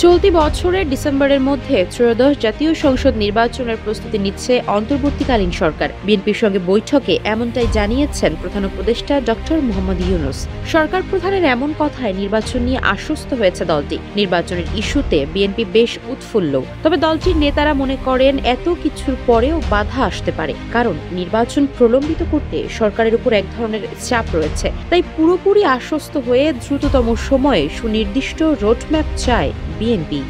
চলতি বছরের ডিসেম্বরের মধ্যে ত্রয়োদশ জাতীয় সংসদ নির্বাচনের প্রস্তুতি নিচ্ছে অন্তর্বর্তীকালীন সরকার। বিএনপির সঙ্গে বৈঠকে এমনটাই জানিয়েছেন প্রধান উপদেষ্টা ডক্টর মোহাম্মদ ইউনূস। সরকার প্রধানের এমন কথায় নির্বাচন নিয়ে আশ্বস্ত হয়েছে দলটি। নির্বাচনের ইস্যুতে বিএনপি বেশ উৎফুল্ল, তবে দলটির নেতারা মনে করেন এত কিছুর পরেও বাধা আসতে পারে, কারণ নির্বাচন প্রলম্বিত করতে সরকারের উপর এক ধরনের চাপ রয়েছে। তাই পুরোপুরি আশ্বস্ত হয়ে দ্রুততম সময়ে সুনির্দিষ্ট রোডম্যাপ চায় বিএনপি।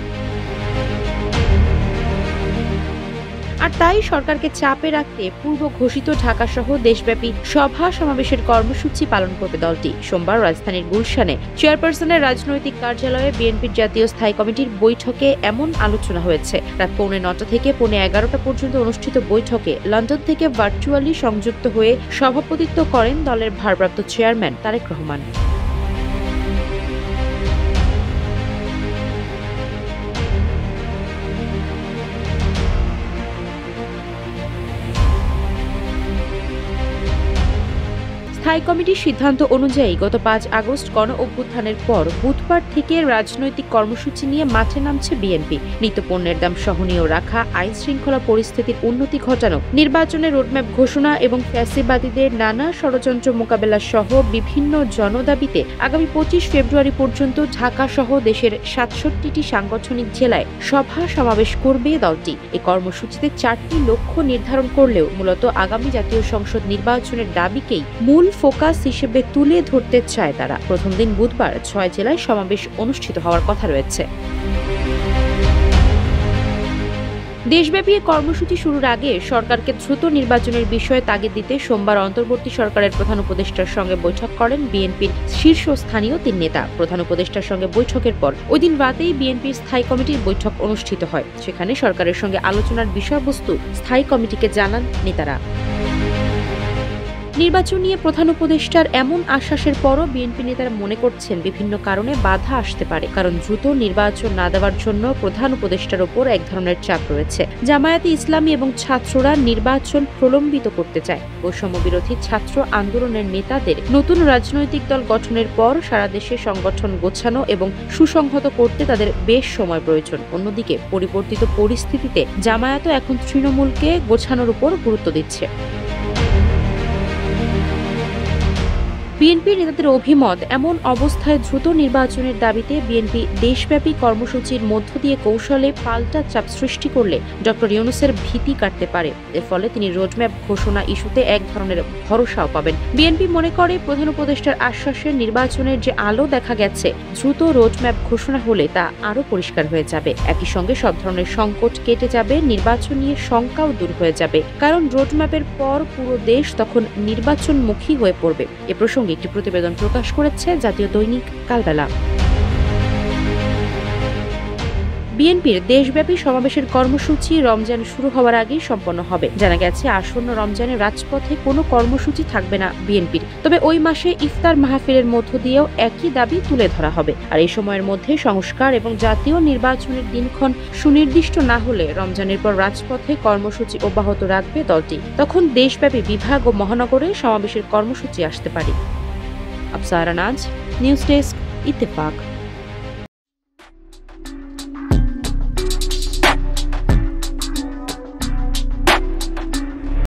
আর তাই সরকারকে চাপে রাখতে পূর্ব ঘোষিত ঢাকাসহ দেশব্যাপী সভা সমাবেশের কর্মসূচি পালন করবে দলটি। সোমবার রাজধানীর গুলশানে চেয়ারপারসনের রাজনৈতিক কার্যালয়ে বিএনপির জাতীয় স্থায়ী কমিটির বৈঠকে এমন আলোচনা হয়েছে। রাত 9:45 থেকে 11:30 পর্যন্ত অনুষ্ঠিত বৈঠকে লন্ডন থেকে ভার্চুয়ালি সংযুক্ত হয়ে সভাপতিত্ব করেন দলের ভারপ্রাপ্ত চেয়ারম্যান তারেক রহমান। স্থায়ী কমিটির সিদ্ধান্ত অনুযায়ী গত 5 আগস্ট গণ অভ্যুত্থানের পর বুধবার থেকে রাজনৈতিক কর্মসূচি নিয়ে মাঠে নামছে বিএনপি। নিত্যপণ্যের দাম সহনীয় রাখা, আইন শৃঙ্খলা পরিস্থিতির উন্নতি ঘটানো, নির্বাচনের রোডম্যাপ ঘোষণা এবং ফ্যাসিবাদীদের নানা ষড়যন্ত্র মোকাবেলা সহ বিভিন্ন জনদাবিতে আগামী 25 ফেব্রুয়ারি পর্যন্ত ঢাকা সহ দেশের 67টি সাংগঠনিক জেলায় সভা সমাবেশ করবে দলটি। এই কর্মসূচিতে 4টি লক্ষ্য নির্ধারণ করলেও মূলত আগামী জাতীয় সংসদ নির্বাচনের দাবিকেই মূল ফোকাস হিসেবে তুলে ধরতে চায় তারা। প্রথম দিন বুধবার 6 জেলায় সমাবেশ অনুষ্ঠিত হওয়ার কথা রয়েছে। দেশব্যাপী কর্মসূচি শুরুর আগে সরকারকে দ্রুত নির্বাচনের বিষয়ে তাগিদ দিতে সোমবার অন্তর্বর্তী সরকারের প্রধান উপদেষ্টার সঙ্গে বৈঠক করেন বিএনপির শীর্ষস্থানীয় 3 নেতা। প্রধান উপদেষ্টার সঙ্গে বৈঠকের পর ওই দিন রাতেই বিএনপির স্থায়ী কমিটির বৈঠক অনুষ্ঠিত হয়। সেখানে সরকারের সঙ্গে আলোচনার বিষয়বস্তু স্থায়ী কমিটিকে জানান নেতারা। নির্বাচন নিয়ে প্রধান উপদেষ্টার এমন আশ্বাসের পরও বিএনপি নেতারা মনে করছেন বিভিন্ন কারণে বাধা আসতে পারে, কারণ দ্রুত নির্বাচন না দেওয়ার জন্য প্রধান উপদেষ্টার ওপর এক ধরনের চাপ রয়েছে। জামায়াতে ইসলামী এবং ছাত্ররা নির্বাচন প্রলম্বিত করতে চায়। বৈষম্য বিরোধী ছাত্র আন্দোলনের নেতাদের নতুন রাজনৈতিক দল গঠনের পর সারা দেশে সংগঠন গোছানো এবং সুসংহত করতে তাদের বেশ সময় প্রয়োজন। অন্যদিকে পরিবর্তিত পরিস্থিতিতে জামায়াতও এখন তৃণমূলকে গোছানোর উপর গুরুত্ব দিচ্ছে। বিএনপি নেতাদের অভিমত, এমন অবস্থায় দ্রুত নির্বাচনের দাবিতে বিএনপি দেশব্যাপী কর্মসূচির মধ্য দিয়ে কৌশলে পাল্টা চাপ সৃষ্টি করলে ডক্টর ইউনূসের ভীতি কাটতে পারে। এর ফলে তিনি রোডম্যাপ ঘোষণা ইস্যুতে এক ধরনের ভরসাও পাবেন। বিএনপি মনে করে প্রধান উপদেষ্টার আশ্বাসে নির্বাচনের যে আলো দেখা গেছে, দ্রুত রোডম্যাপ ঘোষণা হলে তা আরও পরিষ্কার হয়ে যাবে। একই সঙ্গে সব ধরনের সংকট কেটে যাবে, নির্বাচন নিয়ে শঙ্কাও দূর হয়ে যাবে, কারণ রোডম্যাপের পর পুরো দেশ তখন নির্বাচনমুখী হয়ে পড়বে। এ প্রসঙ্গে একটি প্রতিবেদন প্রকাশ করেছে জাতীয় দৈনিক কালবেলা। বিএনপির দেশব্যাপী সমাবেশের কর্মসূচি রমজান শুরু হওয়ার আগেই সম্পন্ন হবে। জানা গেছে আসন্ন রমজানে রাজপথে কোনো কর্মসূচি থাকবে না বিএনপির, তবে ওই মাসে ইফতার মাহফিলের মধ্য দিয়েও একই দাবি তুলে ধরা হবে। আর এই সময়ের মধ্যে সংস্কার এবং জাতীয় নির্বাচনের দিনক্ষণ সুনির্দিষ্ট না হলে রমজানের পর রাজপথে কর্মসূচি অব্যাহত রাখবে দলটি। তখন দেশব্যাপী বিভাগ ও মহানগরে সমাবেশের কর্মসূচি আসতে পারে। আফসারা নাজ, নিউজ ডেস্ক, ইত্তেফাক।